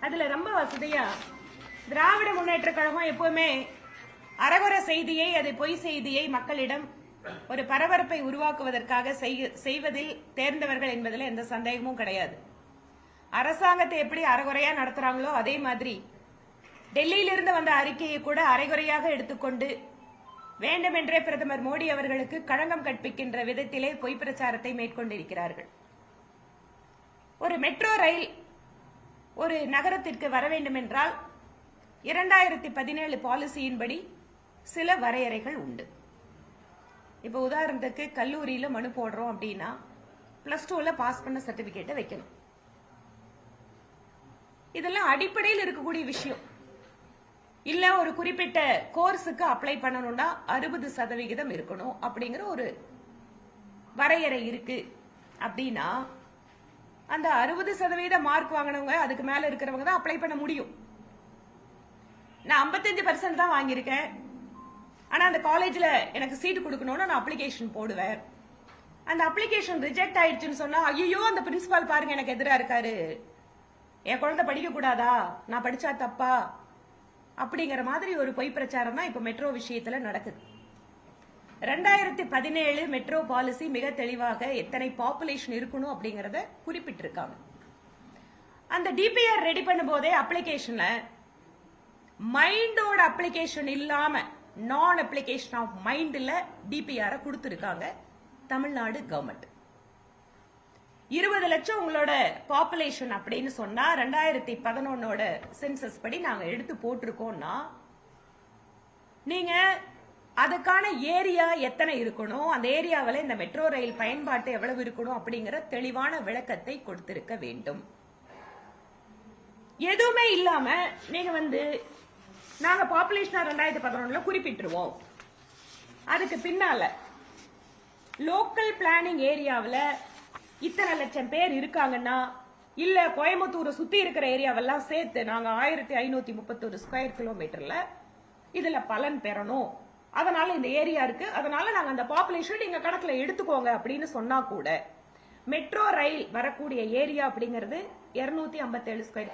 அதுல ரொம்ப வசதியா திராவிட முன்னேற்ற கழகம் எப்பவுமே அரகுர செய்தியை, அது பொய் செய்தியை மக்களிடம் ஒரு பரபரப்பை உருவாக்குவதற்காக செய்வதில் தேர்ந்தவர்கள் என்பதில் எந்த சந்தேகமும் கிடையாது. அரசாங்கத்தை எப்படி அரைகுறையா நடத்துறாங்களோ அதே மாதிரி டெல்லியிலிருந்து வந்த அறிக்கையை கூட அரைகுறையாக எடுத்துக்கொண்டு வேண்டுமென்றே பிரதமர் மோடி அவர்களுக்கு களங்கம் கற்பிக்கின்ற விதத்திலே பொய் பிரச்சாரத்தை மேற்கொண்டிருக்கிறார்கள். ஒரு மெட்ரோ ரயில் ஒரு நகரத்திற்கு வர வேண்டும் என்றால் 2017 பாலிசியின்படி சில வரையறைகள் உண்டு. இப்ப உதாரணத்துக்கு கல்லூரியில மனு போடுறோம் அப்படின்னா +2ல பாஸ் பண்ண சர்டிபிகேட்டை வைக்கணும். இதெல்லாம் அடிப்படையில் இருக்கக்கூடிய விஷயம். இல்ல ஒரு குறிப்பிட்ட கோர்ஸுக்கு அப்ளை பண்ணணும்னா 60% இருக்கணும் அப்படிங்கிற ஒரு வரையறை இருக்கு அப்படின்னா அந்த 60% மார்க் வாங்கினவங்க அதுக்கு மேல இருக்கிறவங்க தான் அப்ளை பண்ண முடியும். நான் 55% தான் வாங்கியிருக்கேன், ஆனா அந்த காலேஜ்ல எனக்கு சீட்டு கொடுக்கணும்னு நான் அப்ளிகேஷன் போடுவேன். அந்த அப்ளிகேஷன் ரிஜெக்ட் ஆயிடுச்சுன்னு சொன்னா ஐயோ அந்த பிரின்சிபால் பாருங்க எனக்கு எதிராக இருக்காரு, என் குழந்தை படிக்க கூடாதா, நான் படிச்சா தப்பா அப்படிங்கிற மாதிரி ஒரு பொய் பிரச்சாரம் தான் இப்ப மெட்ரோ விஷயத்துல நடக்குது. 2017 மெட்ரோ பாலிசி மிக தெளிவாக எத்தனை பாப்புலேஷன் இருக்கணும் அப்படிங்கறத குறிப்பிட்டிருக்காங்க. அந்த டிபிஆர் ரெடி பண்ணும் போதே அப்ளிகேஷன்ல மைண்டோட அப்ளிகேஷன் இல்லாம நான் அப்ளிகேஷன் ஆஃப் மைண்ட்ல டிபிஆர் கொடுத்திருக்காங்க தமிழ்நாடு கவர்மெண்ட். 20 லட்சம் உங்களோட பாப்புலேஷன் அப்படின்னு சொன்னா 2011 சென்சஸ் படி நாங்க எடுத்து போட்டிருக்கோம்னா நீங்க அதுக்கான ஏரியா எத்தனை இருக்கணும், அந்த ஏரியாவில் இந்த மெட்ரோ ரயில் பயன்பாட்டு எவ்வளவு இருக்கணும் அப்படிங்கிற தெளிவான விளக்கத்தை கொடுத்திருக்க வேண்டும். எதுவுமே இல்லாம நீங்க நாங்க பாப்புலேஷனா 2011 குறிப்பிட்டுருவோம், அதுக்கு பின்னால லோக்கல் பிளானிங் ஏரியாவில் இத்தனை லட்சம் பேர் இருக்காங்கன்னா இல்ல கோயம்புத்தூரை சுத்தி இருக்கிற ஏரியாவெல்லாம் சேர்த்து நாங்க 1531 ஸ்கொயர் கிலோமீட்டர்ல இதுல பலன் பெறணும், அதனால இந்த ஏரியா இருக்கு, அதனால நாங்க அந்த பாப்புலேஷன் நீங்க கணக்குல எடுத்துக்கோங்க அப்படின்னு சொன்னா கூட மெட்ரோ ரயில் வரக்கூடிய ஏரியா அப்படிங்கிறது 257 ஸ்கொயர்